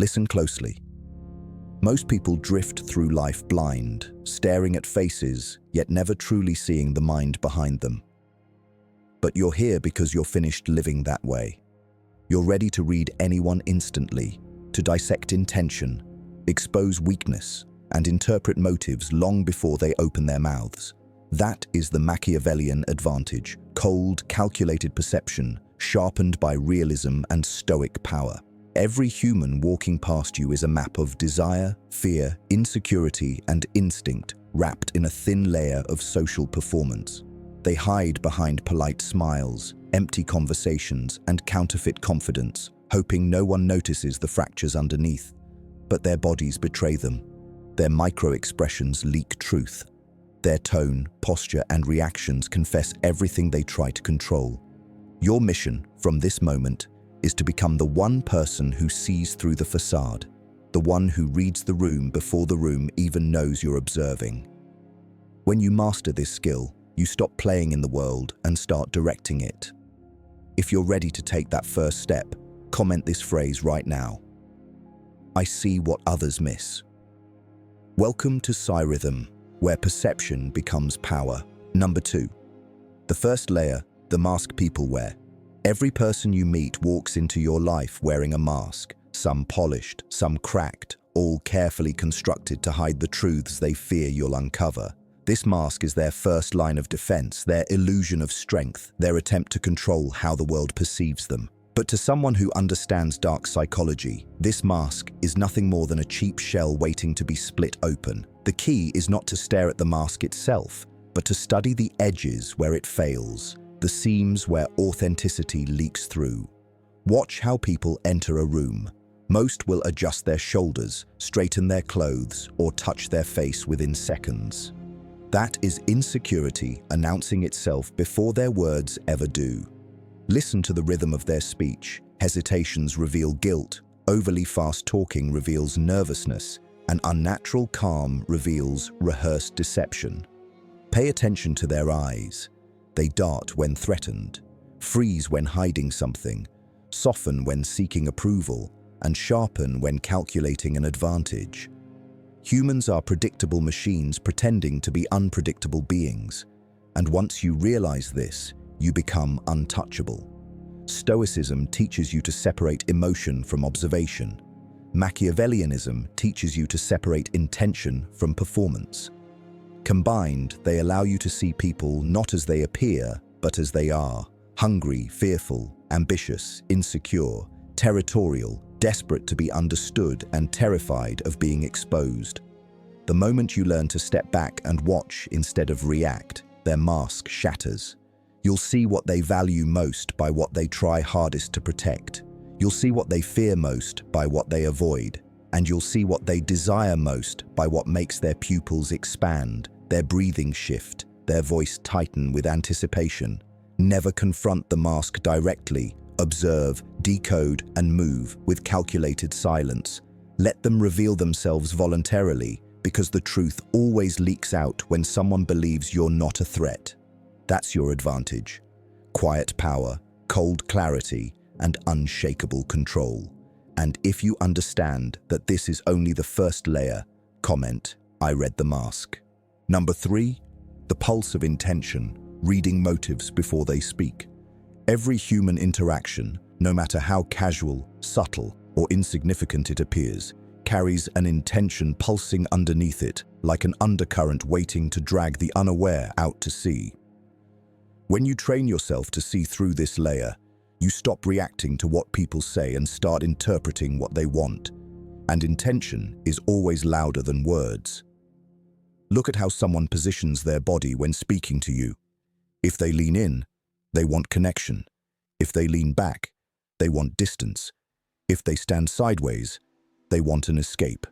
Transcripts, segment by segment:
Listen closely. Most people drift through life blind, staring at faces, yet never truly seeing the mind behind them. But you're here because you're finished living that way. You're ready to read anyone instantly, to dissect intention, expose weakness, and interpret motives long before they open their mouths. That is the Machiavellian advantage: cold, calculated perception, sharpened by realism and stoic power. Every human walking past you is a map of desire, fear, insecurity, and instinct, wrapped in a thin layer of social performance. They hide behind polite smiles, empty conversations, and counterfeit confidence, hoping no one notices the fractures underneath. But their bodies betray them. Their micro-expressions leak truth. Their tone, posture, and reactions confess everything they try to control. Your mission, from this moment, is to become the one person who sees through the facade, the one who reads the room before the room even knows you're observing. When you master this skill, you stop playing in the world and start directing it. If you're ready to take that first step, comment this phrase right now: I see what others miss. Welcome to Rhythm, where perception becomes power. Number 2. The first layer, the mask people wear. Every person you meet walks into your life wearing a mask, some polished, some cracked, all carefully constructed to hide the truths they fear you'll uncover. This mask is their first line of defense, their illusion of strength, their attempt to control how the world perceives them. But to someone who understands dark psychology, this mask is nothing more than a cheap shell waiting to be split open. The key is not to stare at the mask itself, but to study the edges where it fails, the seams where authenticity leaks through. Watch how people enter a room. Most will adjust their shoulders, straighten their clothes, or touch their face within seconds. That is insecurity announcing itself before their words ever do. Listen to the rhythm of their speech. Hesitations reveal guilt, overly fast talking reveals nervousness, and unnatural calm reveals rehearsed deception. Pay attention to their eyes. They dart when threatened, freeze when hiding something, soften when seeking approval, and sharpen when calculating an advantage. Humans are predictable machines pretending to be unpredictable beings, and once you realize this, you become untouchable. Stoicism teaches you to separate emotion from observation. Machiavellianism teaches you to separate intention from performance. Combined, they allow you to see people not as they appear, but as they are: hungry, fearful, ambitious, insecure, territorial, desperate to be understood, and terrified of being exposed. The moment you learn to step back and watch instead of react, their mask shatters. You'll see what they value most by what they try hardest to protect. You'll see what they fear most by what they avoid. And you'll see what they desire most by what makes their pupils expand, their breathing shift, their voice tighten with anticipation. Never confront the mask directly. Observe, decode, and move with calculated silence. Let them reveal themselves voluntarily, because the truth always leaks out when someone believes you're not a threat. That's your advantage: quiet power, cold clarity, and unshakable control. And if you understand that this is only the first layer, comment, I read the mask. Number 3, the pulse of intention, reading motives before they speak. Every human interaction, no matter how casual, subtle, or insignificant it appears, carries an intention pulsing underneath it, like an undercurrent waiting to drag the unaware out to sea. When you train yourself to see through this layer, you stop reacting to what people say and start interpreting what they want. And intention is always louder than words. Look at how someone positions their body when speaking to you. If they lean in, they want connection. If they lean back, they want distance. If they stand sideways, they want an escape.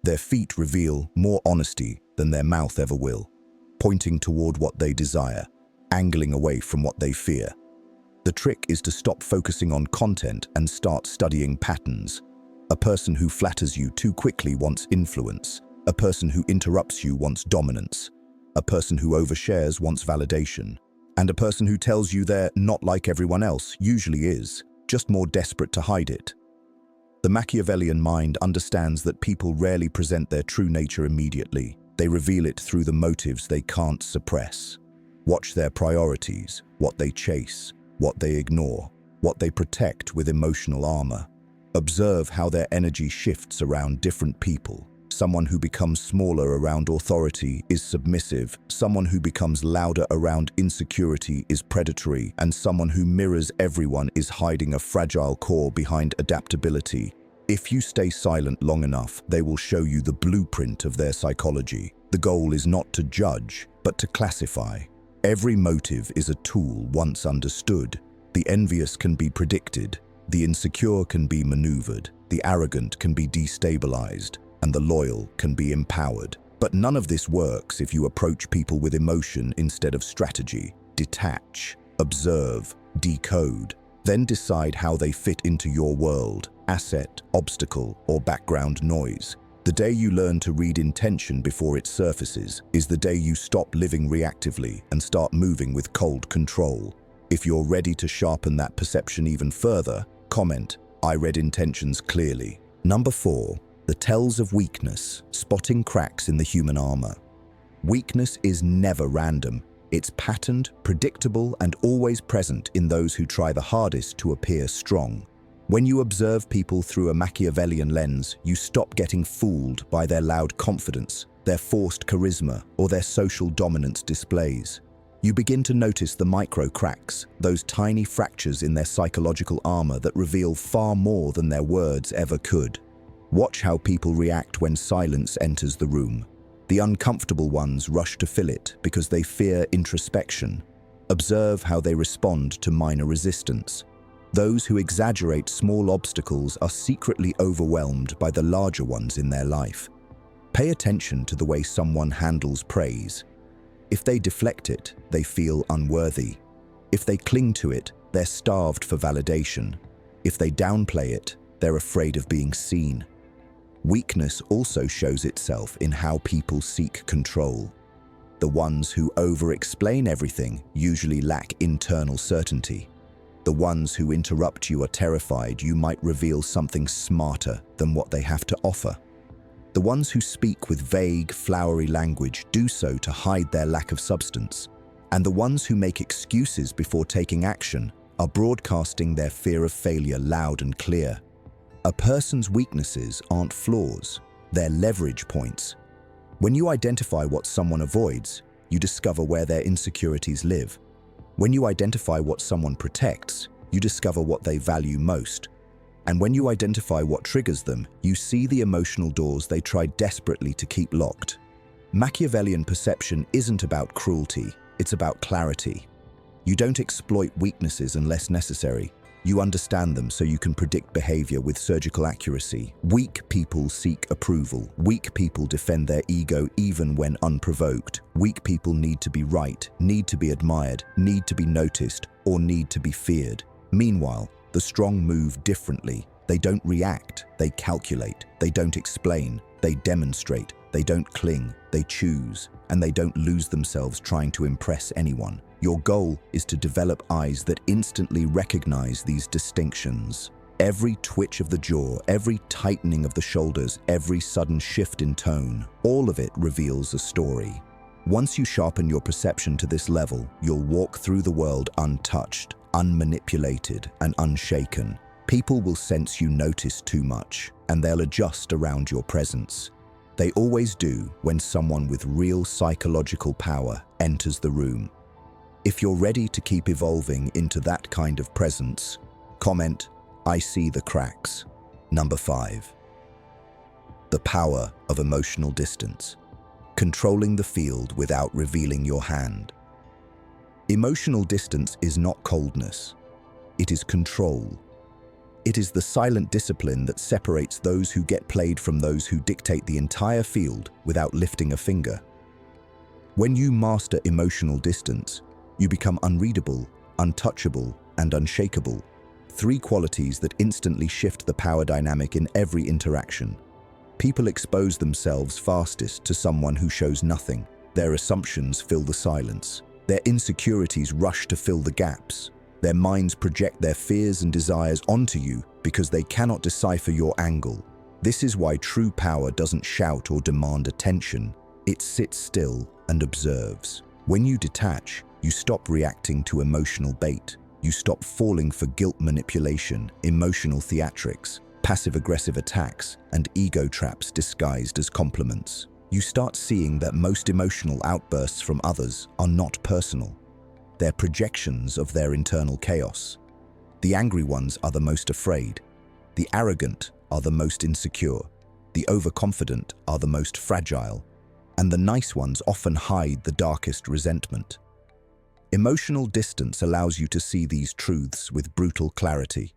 Their feet reveal more honesty than their mouth ever will, pointing toward what they desire, angling away from what they fear. The trick is to stop focusing on content and start studying patterns. A person who flatters you too quickly wants influence. A person who interrupts you wants dominance. A person who overshares wants validation. And a person who tells you they're not like everyone else usually is, just more desperate to hide it. The Machiavellian mind understands that people rarely present their true nature immediately. They reveal it through the motives they can't suppress. Watch their priorities, what they chase, what they ignore, what they protect with emotional armor. Observe how their energy shifts around different people. Someone who becomes smaller around authority is submissive, someone who becomes louder around insecurity is predatory, and someone who mirrors everyone is hiding a fragile core behind adaptability. If you stay silent long enough, they will show you the blueprint of their psychology. The goal is not to judge, but to classify. Every motive is a tool once understood. The envious can be predicted, the insecure can be maneuvered, the arrogant can be destabilized, and the loyal can be empowered. But none of this works if you approach people with emotion instead of strategy. Detach, observe, decode, then decide how they fit into your world, asset, obstacle, or background noise. The day you learn to read intention before it surfaces is the day you stop living reactively and start moving with cold control. If you're ready to sharpen that perception even further, comment, "I read intentions clearly." Number 4. The tells of weakness, spotting cracks in the human armor. Weakness is never random. It's patterned, predictable, and always present in those who try the hardest to appear strong. When you observe people through a Machiavellian lens, you stop getting fooled by their loud confidence, their forced charisma, or their social dominance displays. You begin to notice the micro cracks, those tiny fractures in their psychological armor that reveal far more than their words ever could. Watch how people react when silence enters the room. The uncomfortable ones rush to fill it because they fear introspection. Observe how they respond to minor resistance. Those who exaggerate small obstacles are secretly overwhelmed by the larger ones in their life. Pay attention to the way someone handles praise. If they deflect it, they feel unworthy. If they cling to it, they're starved for validation. If they downplay it, they're afraid of being seen. Weakness also shows itself in how people seek control. The ones who over-explain everything usually lack internal certainty. The ones who interrupt you are terrified you might reveal something smarter than what they have to offer. The ones who speak with vague, flowery language do so to hide their lack of substance. And the ones who make excuses before taking action are broadcasting their fear of failure loud and clear. A person's weaknesses aren't flaws, they're leverage points. When you identify what someone avoids, you discover where their insecurities live. When you identify what someone protects, you discover what they value most. And when you identify what triggers them, you see the emotional doors they try desperately to keep locked. Machiavellian perception isn't about cruelty, it's about clarity. You don't exploit weaknesses unless necessary. You understand them so you can predict behavior with surgical accuracy. Weak people seek approval. Weak people defend their ego even when unprovoked. Weak people need to be right, need to be admired, need to be noticed, or need to be feared. Meanwhile, the strong move differently. They don't react, they calculate. They don't explain, they demonstrate. They don't cling, they choose. And they don't lose themselves trying to impress anyone. Your goal is to develop eyes that instantly recognize these distinctions. Every twitch of the jaw, every tightening of the shoulders, every sudden shift in tone, all of it reveals a story. Once you sharpen your perception to this level, you'll walk through the world untouched, unmanipulated, and unshaken. People will sense you notice too much, and they'll adjust around your presence. They always do when someone with real psychological power enters the room. If you're ready to keep evolving into that kind of presence, comment, "I see the cracks." Number 5. The power of emotional distance. Controlling the field without revealing your hand. Emotional distance is not coldness. It is control. It is the silent discipline that separates those who get played from those who dictate the entire field without lifting a finger. When you master emotional distance, you become unreadable, untouchable, and unshakable. 3 qualities that instantly shift the power dynamic in every interaction. People expose themselves fastest to someone who shows nothing. Their assumptions fill the silence. Their insecurities rush to fill the gaps. Their minds project their fears and desires onto you because they cannot decipher your angle. This is why true power doesn't shout or demand attention. It sits still and observes. When you detach, you stop reacting to emotional bait. You stop falling for guilt manipulation, emotional theatrics, passive-aggressive attacks, and ego traps disguised as compliments. You start seeing that most emotional outbursts from others are not personal. They're projections of their internal chaos. The angry ones are the most afraid. The arrogant are the most insecure. The overconfident are the most fragile. And the nice ones often hide the darkest resentment. Emotional distance allows you to see these truths with brutal clarity.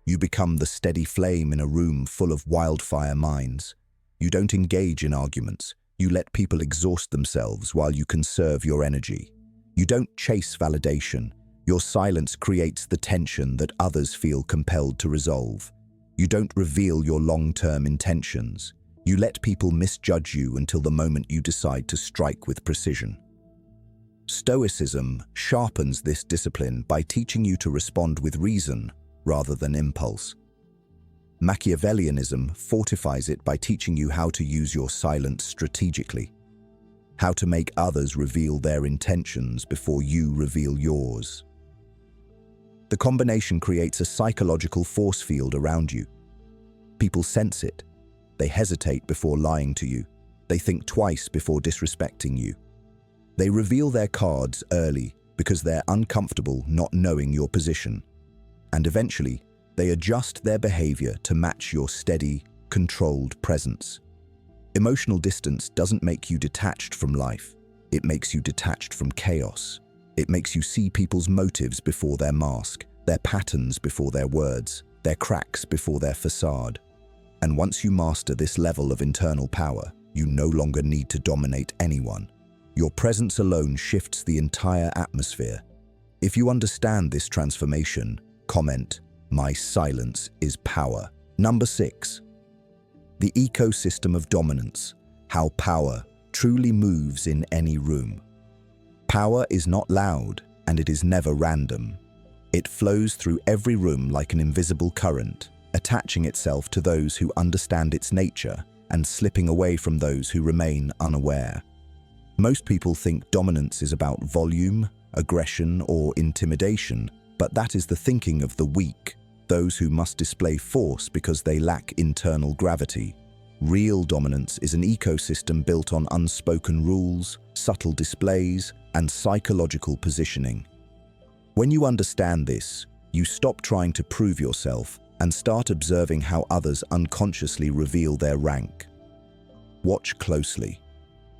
You become the steady flame in a room full of wildfire minds. You don't engage in arguments. You let people exhaust themselves while you conserve your energy. You don't chase validation. Your silence creates the tension that others feel compelled to resolve. You don't reveal your long-term intentions. You let people misjudge you until the moment you decide to strike with precision. Stoicism sharpens this discipline by teaching you to respond with reason rather than impulse. Machiavellianism fortifies it by teaching you how to use your silence strategically, how to make others reveal their intentions before you reveal yours. The combination creates a psychological force field around you. People sense it. They hesitate before lying to you. They think twice before disrespecting you. They reveal their cards early because they're uncomfortable not knowing your position. And eventually, they adjust their behavior to match your steady, controlled presence. Emotional distance doesn't make you detached from life. It makes you detached from chaos. It makes you see people's motives before their mask, their patterns before their words, their cracks before their facade. And once you master this level of internal power, you no longer need to dominate anyone. Your presence alone shifts the entire atmosphere. If you understand this transformation, comment, "My silence is power." Number 6. The ecosystem of dominance, how power truly moves in any room. Power is not loud, and it is never random. It flows through every room like an invisible current, attaching itself to those who understand its nature and slipping away from those who remain unaware. Most people think dominance is about volume, aggression, or intimidation, but that is the thinking of the weak, those who must display force because they lack internal gravity. Real dominance is an ecosystem built on unspoken rules, subtle displays, and psychological positioning. When you understand this, you stop trying to prove yourself and start observing how others unconsciously reveal their rank. Watch closely.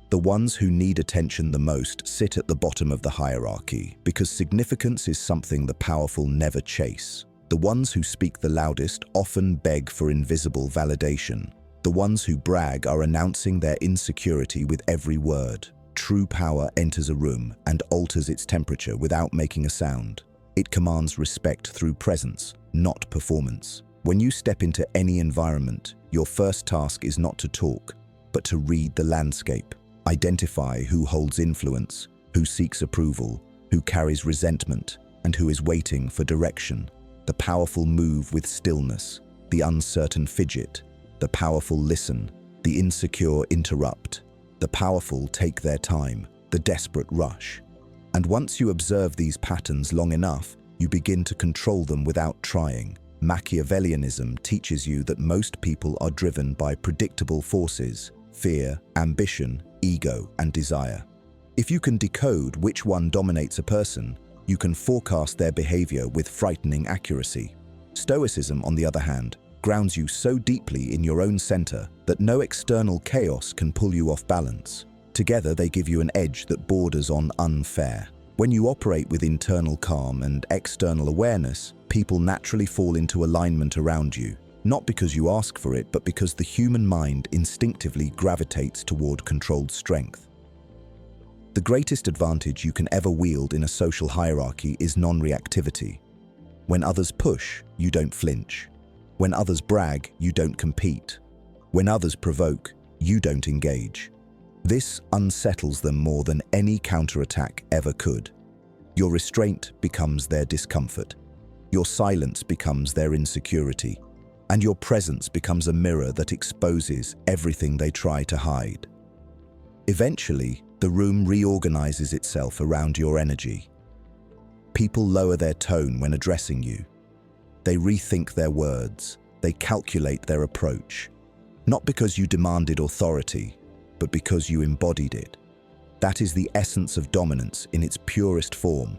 The ones who need attention the most sit at the bottom of the hierarchy because significance is something the powerful never chase. The ones who speak the loudest often beg for invisible validation. The ones who brag are announcing their insecurity with every word. True power enters a room and alters its temperature without making a sound. It commands respect through presence, not performance. When you step into any environment, your first task is not to talk, but to read the landscape. Identify who holds influence, who seeks approval, who carries resentment, and who is waiting for direction. The powerful move with stillness, the uncertain fidget, the powerful listen, the insecure interrupt. The powerful take their time, the desperate rush. And once you observe these patterns long enough, you begin to control them without trying. Machiavellianism teaches you that most people are driven by predictable forces: fear, ambition, ego, and desire. If you can decode which one dominates a person, you can forecast their behavior with frightening accuracy. Stoicism, on the other hand, grounds you so deeply in your own center that no external chaos can pull you off balance. Together, they give you an edge that borders on unfair. When you operate with internal calm and external awareness, people naturally fall into alignment around you. Not because you ask for it, but because the human mind instinctively gravitates toward controlled strength. The greatest advantage you can ever wield in a social hierarchy is non-reactivity. When others push, you don't flinch. When others brag, you don't compete. When others provoke, you don't engage. This unsettles them more than any counterattack ever could. Your restraint becomes their discomfort. Your silence becomes their insecurity. and your presence becomes a mirror that exposes everything they try to hide. Eventually, the room reorganizes itself around your energy. People lower their tone when addressing you. They rethink their words. They calculate their approach. Not because you demanded authority, but because you embodied it. That is the essence of dominance in its purest form.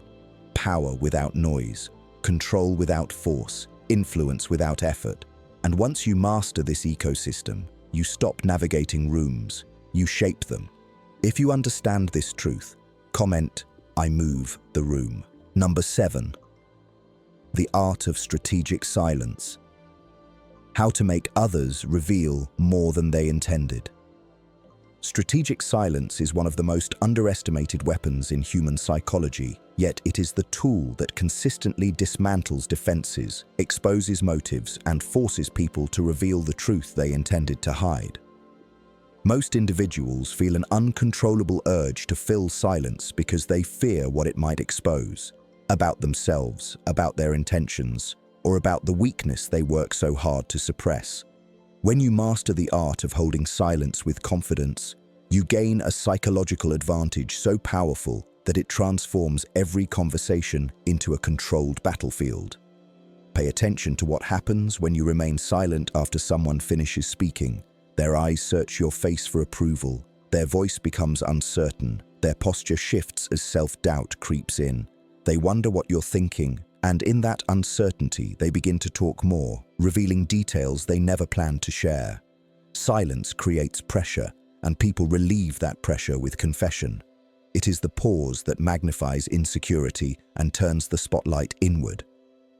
Power without noise, control without force, influence without effort. And once you master this ecosystem, you stop navigating rooms, you shape them. If you understand this truth, comment, "I move the room." Number 7. The art of strategic silence. How to make others reveal more than they intended. Strategic silence is one of the most underestimated weapons in human psychology, yet it is the tool that consistently dismantles defenses, exposes motives, and forces people to reveal the truth they intended to hide. Most individuals feel an uncontrollable urge to fill silence because they fear what it might expose, about themselves, about their intentions, or about the weakness they work so hard to suppress. When you master the art of holding silence with confidence, you gain a psychological advantage so powerful that it transforms every conversation into a controlled battlefield. Pay attention to what happens when you remain silent after someone finishes speaking. Their eyes search your face for approval. Their voice becomes uncertain. Their posture shifts as self-doubt creeps in. They wonder what you're thinking, and in that uncertainty, they begin to talk more, revealing details they never planned to share. Silence creates pressure, and people relieve that pressure with confession. It is the pause that magnifies insecurity and turns the spotlight inward.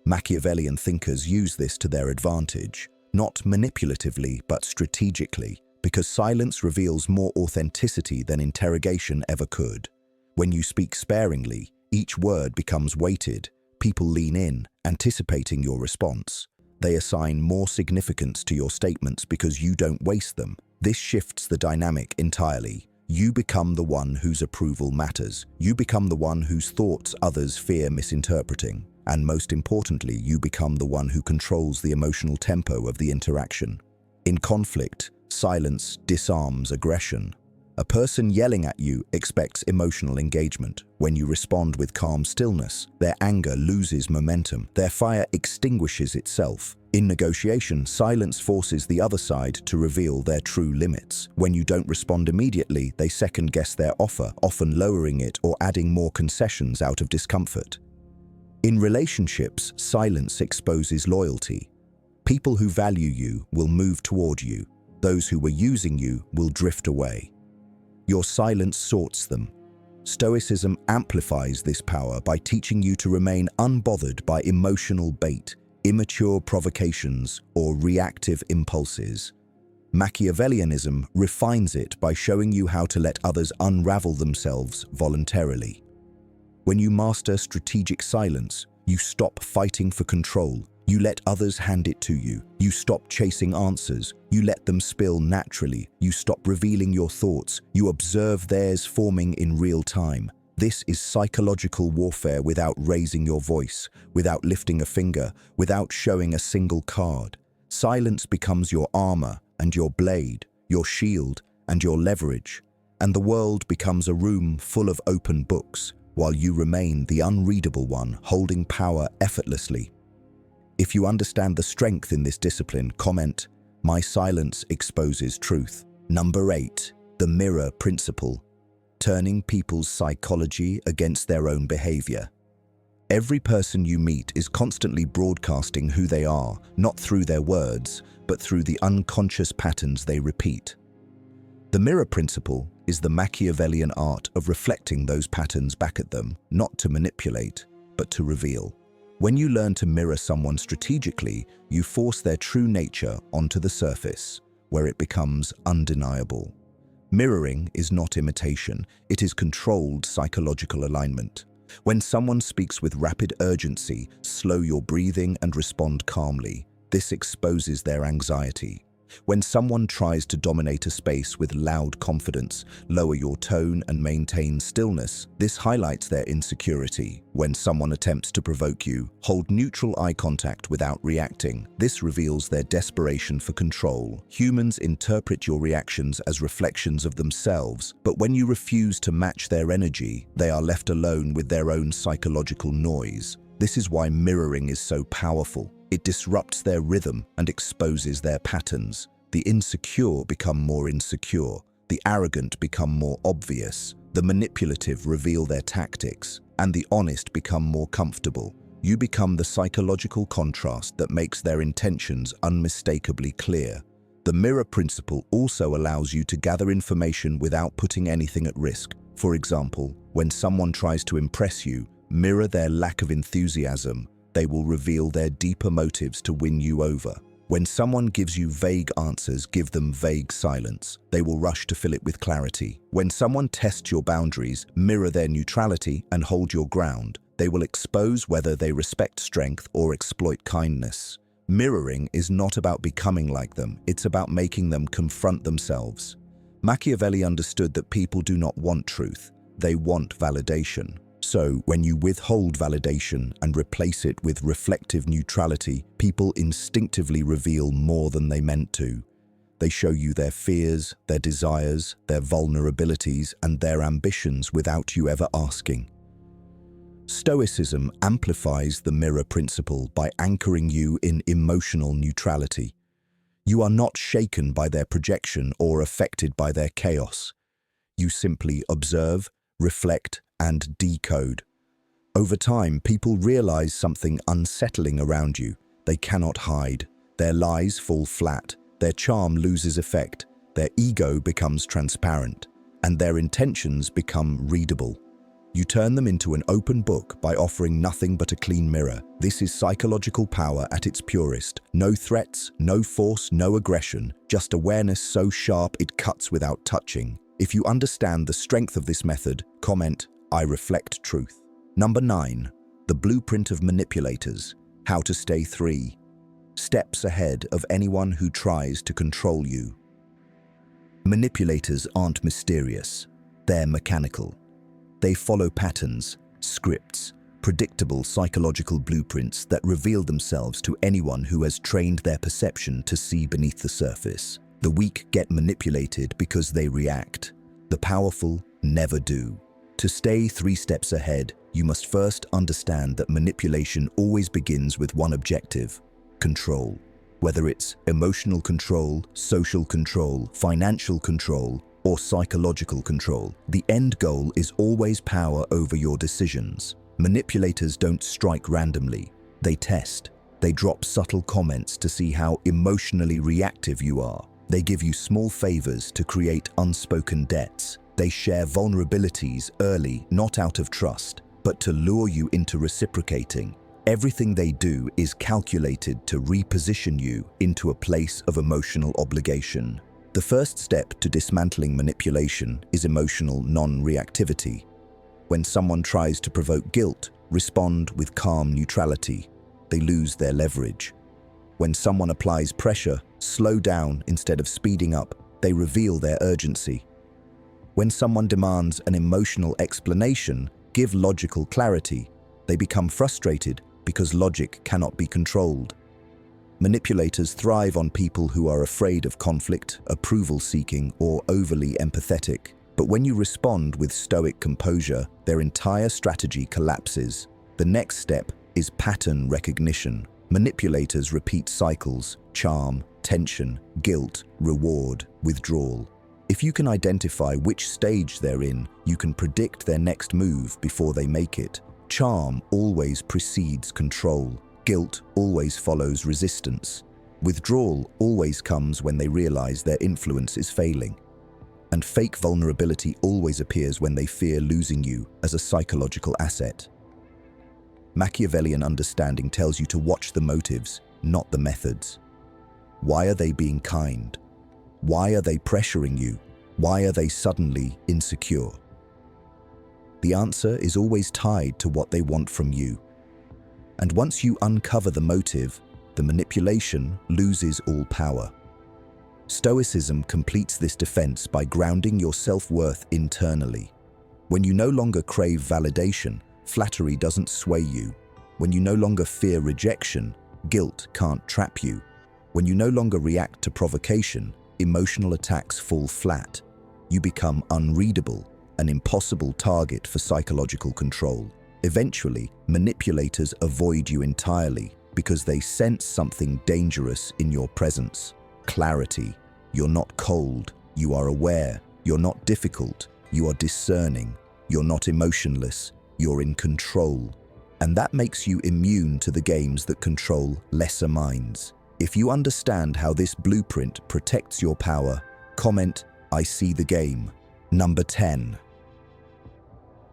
Machiavellian thinkers use this to their advantage, not manipulatively but strategically, because silence reveals more authenticity than interrogation ever could. When you speak sparingly, each word becomes weighted. People lean in, anticipating your response. They assign more significance to your statements because you don't waste them. This shifts the dynamic entirely. You become the one whose approval matters. You become the one whose thoughts others fear misinterpreting. And most importantly, you become the one who controls the emotional tempo of the interaction. In conflict, silence disarms aggression. A person yelling at you expects emotional engagement. When you respond with calm stillness, their anger loses momentum. Their fire extinguishes itself. In negotiation, silence forces the other side to reveal their true limits. When you don't respond immediately, they second-guess their offer, often lowering it or adding more concessions out of discomfort. In relationships, silence exposes loyalty. People who value you will move toward you. Those who were using you will drift away. Your silence sorts them. Stoicism amplifies this power by teaching you to remain unbothered by emotional bait, immature provocations, or reactive impulses. Machiavellianism refines it by showing you how to let others unravel themselves voluntarily. When you master strategic silence, you stop fighting for control. You let others hand it to you. You stop chasing answers. You let them spill naturally. You stop revealing your thoughts. You observe theirs forming in real time. This is psychological warfare without raising your voice, without lifting a finger, without showing a single card. Silence becomes your armor and your blade, your shield and your leverage, and the world becomes a room full of open books, while you remain the unreadable one, holding power effortlessly. If you understand the strength in this discipline, comment, "My silence exposes truth." Number 8, the mirror principle. Turning people's psychology against their own behavior. Every person you meet is constantly broadcasting who they are, not through their words, but through the unconscious patterns they repeat. The mirror principle is the Machiavellian art of reflecting those patterns back at them, not to manipulate, but to reveal. When you learn to mirror someone strategically, you force their true nature onto the surface, where it becomes undeniable. Mirroring is not imitation, it is controlled psychological alignment. When someone speaks with rapid urgency, slow your breathing and respond calmly. This exposes their anxiety. When someone tries to dominate a space with loud confidence, lower your tone and maintain stillness. This highlights their insecurity. When someone attempts to provoke you, hold neutral eye contact without reacting. This reveals their desperation for control. Humans interpret your reactions as reflections of themselves, but when you refuse to match their energy, they are left alone with their own psychological noise. This is why mirroring is so powerful. It disrupts their rhythm and exposes their patterns. The insecure become more insecure. The arrogant become more obvious. The manipulative reveal their tactics. And the honest become more comfortable. You become the psychological contrast that makes their intentions unmistakably clear. The mirror principle also allows you to gather information without putting anything at risk. For example, when someone tries to impress you, mirror their lack of enthusiasm. They will reveal their deeper motives to win you over. When someone gives you vague answers, give them vague silence. They will rush to fill it with clarity. When someone tests your boundaries, mirror their neutrality and hold your ground. They will expose whether they respect strength or exploit kindness. Mirroring is not about becoming like them, it's about making them confront themselves. Machiavelli understood that people do not want truth, they want validation. So, when you withhold validation and replace it with reflective neutrality, people instinctively reveal more than they meant to. They show you their fears, their desires, their vulnerabilities, and their ambitions without you ever asking. Stoicism amplifies the mirror principle by anchoring you in emotional neutrality. You are not shaken by their projection or affected by their chaos. You simply observe, reflect, and decode. Over time, people realize something unsettling around you. They cannot hide. Their lies fall flat. Their charm loses effect. Their ego becomes transparent. And their intentions become readable. You turn them into an open book by offering nothing but a clean mirror. This is psychological power at its purest. No threats, no force, no aggression. Just awareness so sharp it cuts without touching. If you understand the strength of this method, comment, "I reflect truth." Number 9. The blueprint of manipulators. How to stay 3 steps ahead of anyone who tries to control you. Manipulators aren't mysterious. They're mechanical. They follow patterns, scripts, predictable psychological blueprints that reveal themselves to anyone who has trained their perception to see beneath the surface. The weak get manipulated because they react. The powerful never do. To stay 3 steps ahead, you must first understand that manipulation always begins with one objective: control. Whether it's emotional control, social control, financial control, or psychological control, the end goal is always power over your decisions. Manipulators don't strike randomly. They test. They drop subtle comments to see how emotionally reactive you are. They give you small favors to create unspoken debts. They share vulnerabilities early, not out of trust, but to lure you into reciprocating. Everything they do is calculated to reposition you into a place of emotional obligation. The first step to dismantling manipulation is emotional non-reactivity. When someone tries to provoke guilt, respond with calm neutrality. They lose their leverage. When someone applies pressure, slow down instead of speeding up. They reveal their urgency. When someone demands an emotional explanation, give logical clarity. They become frustrated because logic cannot be controlled. Manipulators thrive on people who are afraid of conflict, approval-seeking, or overly empathetic. But when you respond with stoic composure, their entire strategy collapses. The next step is pattern recognition. Manipulators repeat cycles: charm, tension, guilt, reward, withdrawal. If you can identify which stage they're in, you can predict their next move before they make it. Charm always precedes control. Guilt always follows resistance. Withdrawal always comes when they realize their influence is failing. And fake vulnerability always appears when they fear losing you as a psychological asset. Machiavellian understanding tells you to watch the motives, not the methods. Why are they being kind? Why are they pressuring you? Why are they suddenly insecure? The answer is always tied to what they want from you. And once you uncover the motive, the manipulation loses all power. Stoicism completes this defense by grounding your self-worth internally. When you no longer crave validation, flattery doesn't sway you. When you no longer fear rejection, guilt can't trap you. When you no longer react to provocation, emotional attacks fall flat. You become unreadable, an impossible target for psychological control. Eventually, manipulators avoid you entirely because they sense something dangerous in your presence. Clarity. You're not cold, you are aware. You're not difficult, you are discerning. You're not emotionless, you're in control. And that makes you immune to the games that control lesser minds. If you understand how this blueprint protects your power, comment, "I see the game." Number 10.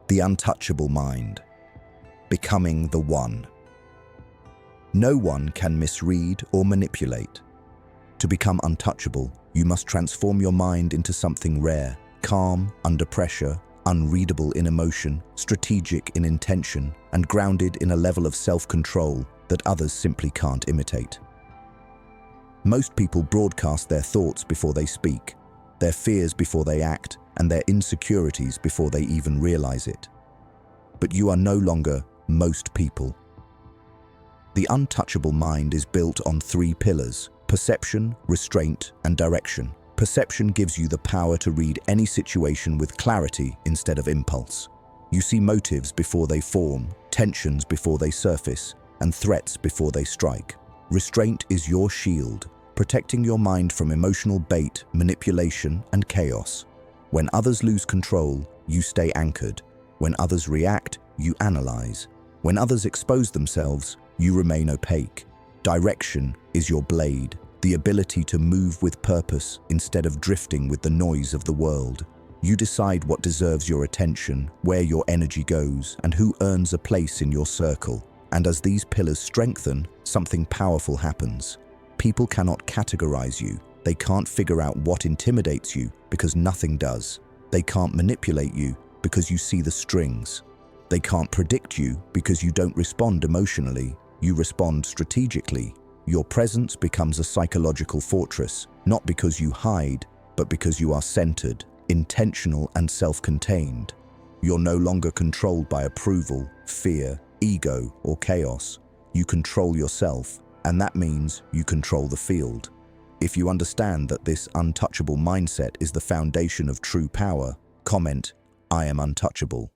The untouchable mind. Becoming the one. No one can misread or manipulate. To become untouchable, you must transform your mind into something rare, calm under pressure, unreadable in emotion, strategic in intention, and grounded in a level of self-control that others simply can't imitate. Most people broadcast their thoughts before they speak, their fears before they act, and their insecurities before they even realize it. But you are no longer most people. The untouchable mind is built on 3 pillars: perception, restraint, and direction. Perception gives you the power to read any situation with clarity instead of impulse. You see motives before they form, tensions before they surface, and threats before they strike. Restraint is your shield, protecting your mind from emotional bait, manipulation, and chaos. When others lose control, you stay anchored. When others react, you analyze. When others expose themselves, you remain opaque. Direction is your blade, the ability to move with purpose instead of drifting with the noise of the world. You decide what deserves your attention, where your energy goes, and who earns a place in your circle. And as these pillars strengthen, something powerful happens. People cannot categorize you. They can't figure out what intimidates you because nothing does. They can't manipulate you because you see the strings. They can't predict you because you don't respond emotionally. You respond strategically. Your presence becomes a psychological fortress, not because you hide, but because you are centered, intentional, and self-contained. You're no longer controlled by approval, fear, ego, or chaos. You control yourself, and that means you control the field. If you understand that this untouchable mindset is the foundation of true power, comment, "I am untouchable."